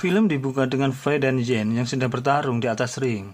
Film dibuka dengan Fei dan Zhen yang sedang bertarung di atas ring.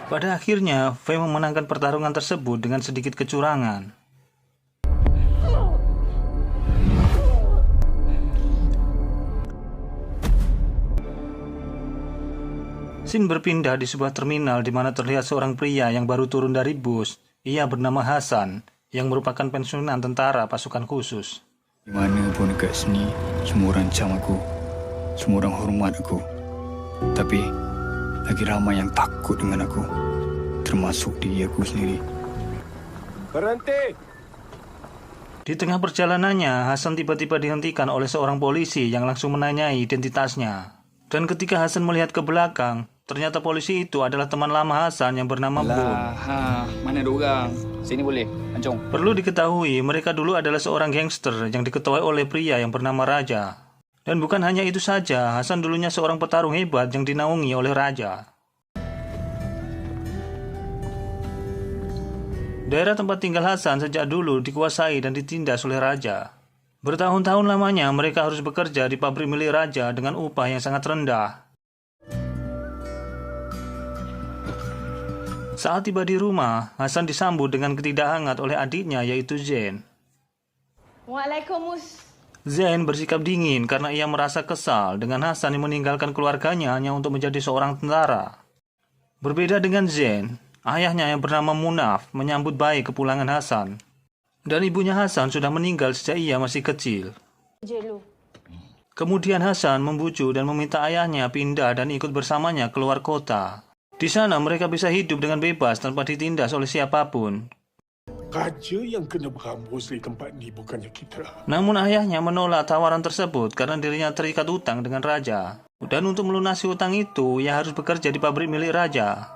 Pada akhirnya, Fei memenangkan pertarungan tersebut dengan sedikit kecurangan. Scene berpindah di sebuah terminal di mana terlihat seorang pria yang baru turun dari bus. Ia bernama Hasan, yang merupakan pensiunan tentara pasukan khusus. Di mana pun dekat sini, semua orang cam aku. Semua orang hormat aku. Tapi, lagi ramai yang takut dengan aku. Termasuk diri aku sendiri. Berhenti! Di tengah perjalanannya, Hasan tiba-tiba dihentikan oleh seorang polisi yang langsung menanyai identitasnya. Dan ketika Hasan melihat ke belakang, ternyata polisi itu adalah teman lama Hasan yang bernama Boom. Mana ada orang? Sini boleh, Ancong. Perlu diketahui, mereka dulu adalah seorang gangster yang diketuai oleh pria yang bernama Raja. Dan bukan hanya itu saja, Hasan dulunya seorang petarung hebat yang dinaungi oleh Raja. Daerah tempat tinggal Hasan sejak dulu dikuasai dan ditindas oleh Raja. Bertahun-tahun lamanya mereka harus bekerja di pabrik milik Raja dengan upah yang sangat rendah. Saat tiba di rumah, Hasan disambut dengan ketidakhangat oleh adiknya yaitu Zhen. Waalaikumsalam. Zhen bersikap dingin karena ia merasa kesal dengan Hasan yang meninggalkan keluarganya hanya untuk menjadi seorang tentara. Berbeda dengan Zhen, ayahnya yang bernama Munaf menyambut baik kepulangan Hasan. Dan ibunya Hasan sudah meninggal sejak ia masih kecil. Kemudian Hasan membujuk dan meminta ayahnya pindah dan ikut bersamanya keluar kota. Di sana mereka bisa hidup dengan bebas tanpa ditindas oleh siapapun. Raja yang kena berambus di tempat ni bukannya kita. Namun ayahnya menolak tawaran tersebut karena dirinya terikat utang dengan Raja. Dan untuk melunasi utang itu, ia harus bekerja di pabrik milik Raja.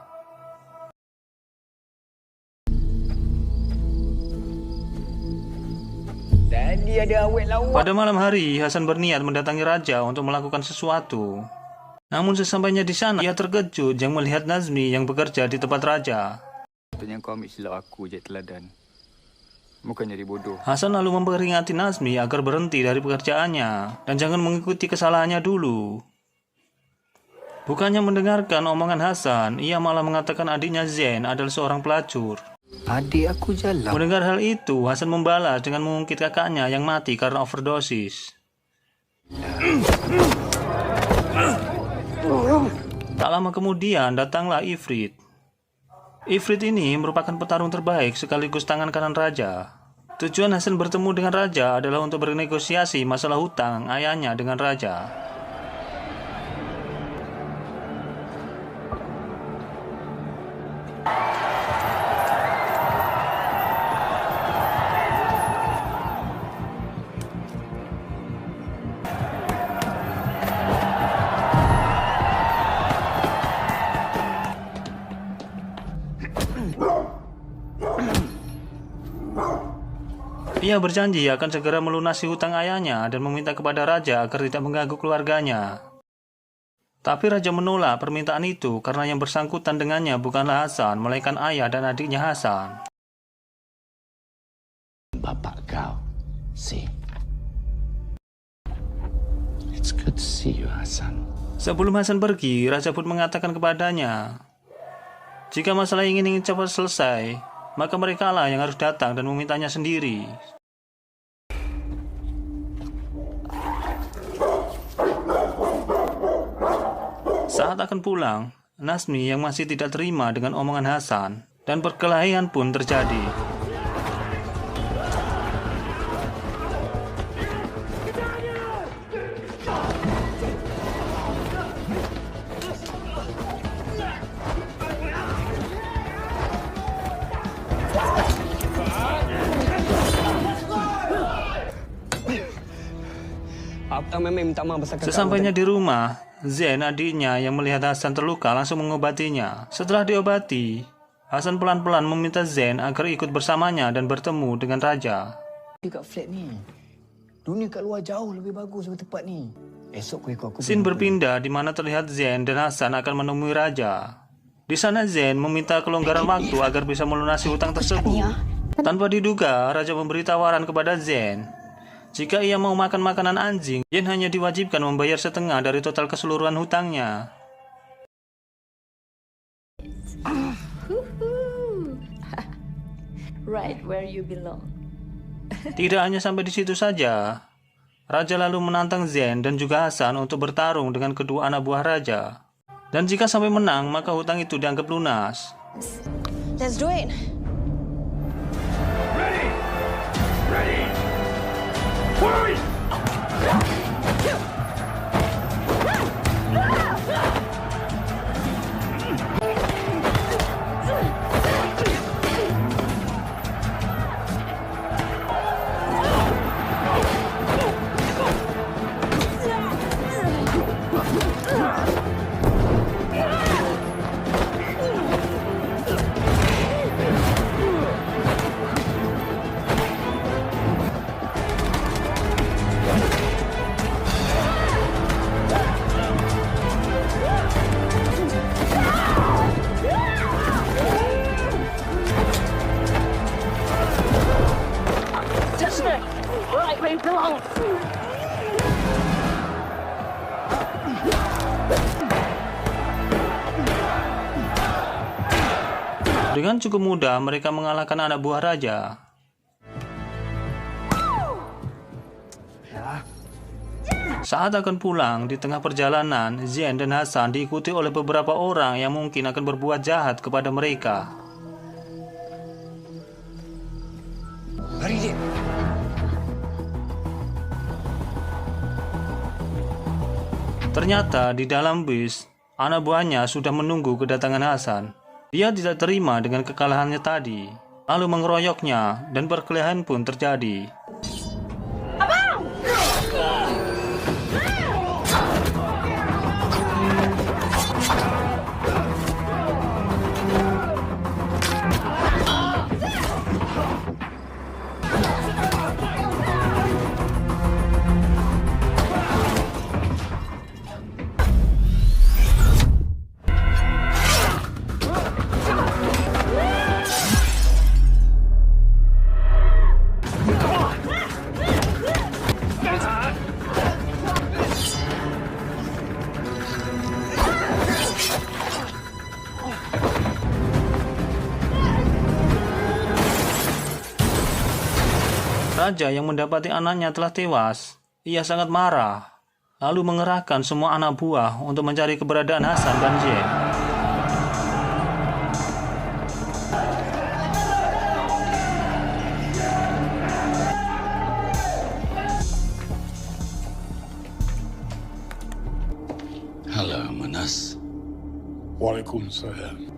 Tadi ada awet lawak. Pada malam hari, Hasan berniat mendatangi Raja untuk melakukan sesuatu. Namun sesampainya di sana, ia terkejut yang melihat Nazmi yang bekerja di tempat Raja. Katanya kau ambil silap aku je teladan. Bukan jadi bodoh. Hasan lalu memperingati Nazmi agar berhenti dari pekerjaannya dan jangan mengikuti kesalahannya dulu. Bukannya mendengarkan omongan Hasan, ia malah mengatakan adiknya Zhen adalah seorang pelacur. Adik aku jalan. Mendengar hal itu, Hasan membalas dengan mengungkit kakaknya yang mati karena overdosis. Tak lama kemudian datanglah Ifrit. Ifrit ini merupakan petarung terbaik sekaligus tangan kanan Raja. Tujuan Hasan bertemu dengan Raja adalah untuk bernegosiasi masalah hutang ayahnya dengan Raja. Ia berjanji akan segera melunasi hutang ayahnya dan meminta kepada Raja agar tidak mengganggu keluarganya. Tapi Raja menolak permintaan itu karena yang bersangkutan dengannya bukanlah Hasan, melainkan ayah dan adiknya Hasan. Bapak kau, see. It's good to see you, Hasan. Sebelum Hasan pergi, Raja pun mengatakan kepadanya, jika masalah ingin cepat selesai, maka merekalah yang harus datang dan memintanya sendiri. Saat akan pulang, Nazmi yang masih tidak terima dengan omongan Hasan dan perkelahian pun terjadi. Abang memang minta maaf besar kakak. Sesampainya di rumah, Zain, adiknya yang melihat Hasan terluka, langsung mengobatinya. Setelah diobati, Hasan pelan-pelan meminta Zain agar ikut bersamanya dan bertemu dengan raja. Dekat flat ni. Dunia kat luar jauh lebih bagus daripada tempat ni. Esok aku Scene berpindah di mana terlihat Zain dan Hasan akan menemui raja. Di sana Zain meminta kelonggaran waktu agar bisa melunasi hutang tersebut. Tanpa diduga, raja memberi tawaran kepada Zain. Jika ia mau makan makanan anjing, Zain hanya diwajibkan membayar setengah dari total keseluruhan hutangnya. Right where you belong. Tidak hanya sampai di situ saja, raja lalu menantang Zain dan juga Hasan untuk bertarung dengan kedua anak buah raja. Dan jika sampai menang, maka hutang itu dianggap lunas. Let's do it. Right where you belong. Dengan cukup mudah, mereka mengalahkan anak buah raja. Saat akan pulang, di tengah perjalanan, Zain dan Hasan diikuti oleh beberapa orang yang mungkin akan berbuat jahat kepada mereka. Mari dia. Ternyata di dalam bus, anak buahnya sudah menunggu kedatangan Hasan. Dia tidak terima dengan kekalahannya tadi, lalu mengeroyoknya dan perkelahian pun terjadi. Raja yang mendapati anaknya telah tewas, ia sangat marah, lalu mengerahkan semua anak buah untuk mencari keberadaan Hasan dan Zain. Hello, Manas. Waalaikumsalam.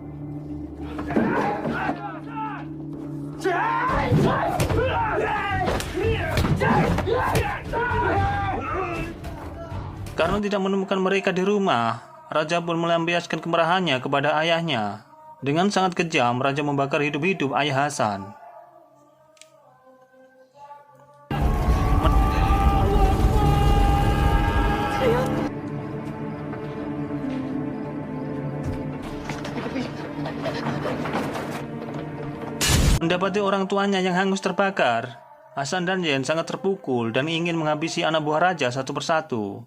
Karena tidak menemukan mereka di rumah, raja pun melampiaskan kemarahannya kepada ayahnya. Dengan sangat kejam, raja membakar hidup-hidup ayah Hasan. Mendapati orang tuanya yang hangus terbakar, Hasan dan Zain sangat terpukul dan ingin menghabisi anak buah raja satu persatu.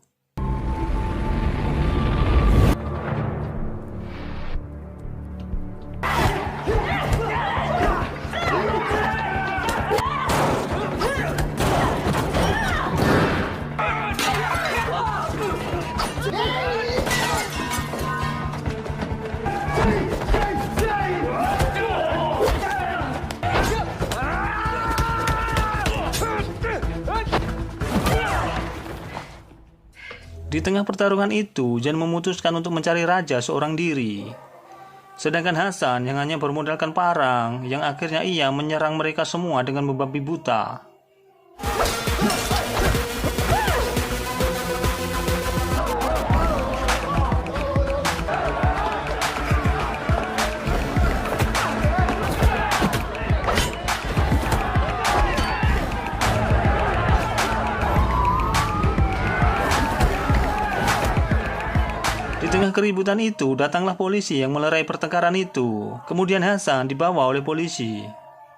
Di tengah pertarungan itu, Zain memutuskan untuk mencari raja seorang diri. Sedangkan Hasan yang hanya bermodalkan parang, yang akhirnya ia menyerang mereka semua dengan membabi buta. tengah keributan itu, datanglah polisi yang melerai pertengkaran itu. Kemudian Hasan dibawa oleh polisi,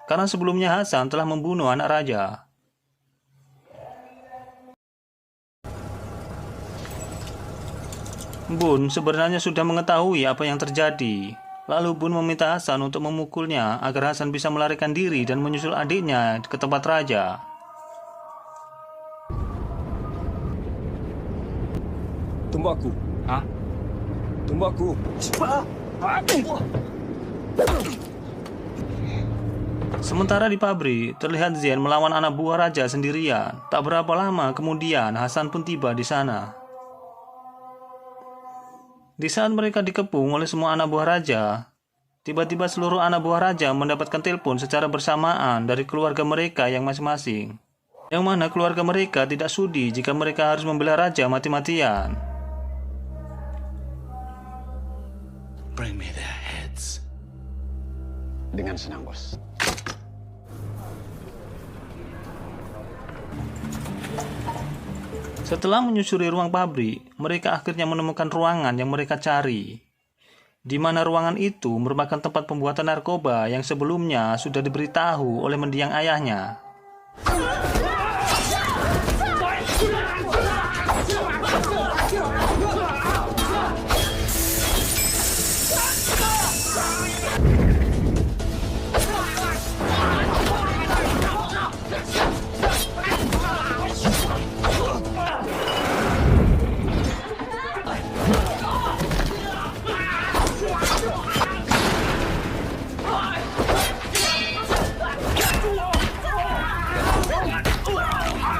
karena sebelumnya Hasan telah membunuh anak raja. Bun sebenarnya sudah mengetahui apa yang terjadi. Lalu Bun meminta Hasan untuk memukulnya agar Hasan bisa melarikan diri dan menyusul adiknya ke tempat raja. Tunggu aku. Tunggu aku. Sementara di pabrik, terlihat Zen melawan anak buah raja sendirian. Tak berapa lama kemudian, Hasan pun tiba di sana. Di saat mereka dikepung oleh semua anak buah raja, tiba-tiba seluruh anak buah raja mendapatkan telepon secara bersamaan dari keluarga mereka yang masing-masing. Yang mana keluarga mereka tidak sudi jika mereka harus membela raja mati-matian. Bring me their heads. Dengan senang, Bos. Setelah menyusuri ruang pabrik, mereka akhirnya menemukan ruangan yang mereka cari. Di mana ruangan itu merupakan tempat pembuatan narkoba yang sebelumnya sudah diberitahu oleh mendiang ayahnya.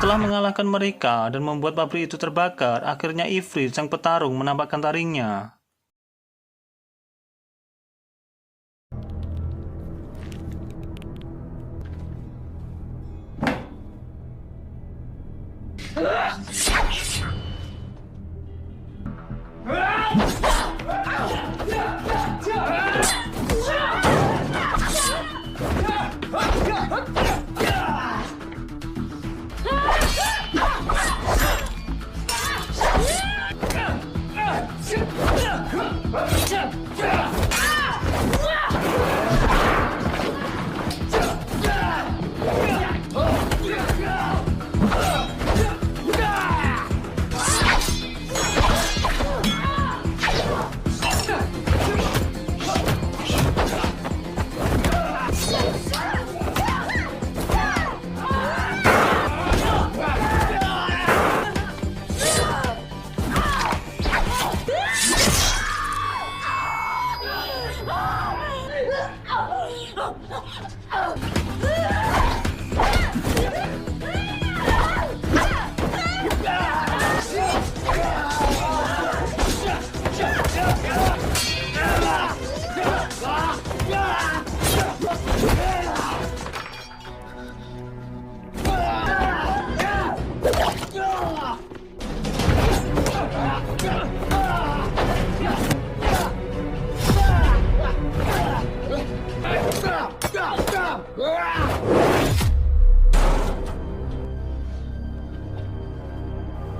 Setelah mengalahkan mereka dan membuat pabrik itu terbakar, akhirnya Ifrit sang petarung menampakkan taringnya.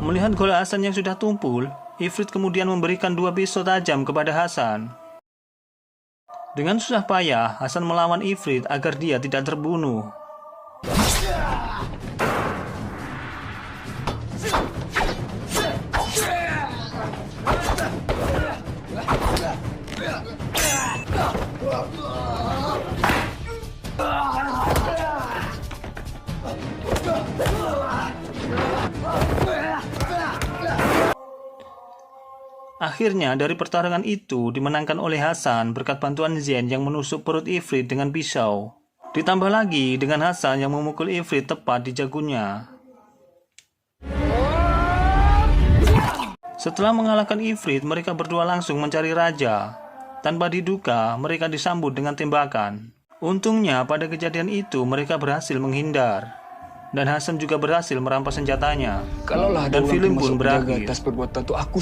Melihat gol Hasan yang sudah tumpul, Ifrit kemudian memberikan 2 pisau tajam kepada Hasan. Dengan susah payah, Hasan melawan Ifrit agar dia tidak terbunuh. Akhirnya dari pertarungan itu dimenangkan oleh Hasan berkat bantuan Zen yang menusuk perut Ifrit dengan pisau. Ditambah lagi dengan Hasan yang memukul Ifrit tepat di jagunnya. Setelah mengalahkan Ifrit, mereka berdua langsung mencari raja. Tanpa diduga, mereka disambut dengan tembakan. Untungnya pada kejadian itu mereka berhasil menghindar. Dan Hasan juga berhasil merampas senjatanya. Kalaulah ada Dan orang film termasuk pun penjaga berakhir. atas perbuatan tu aku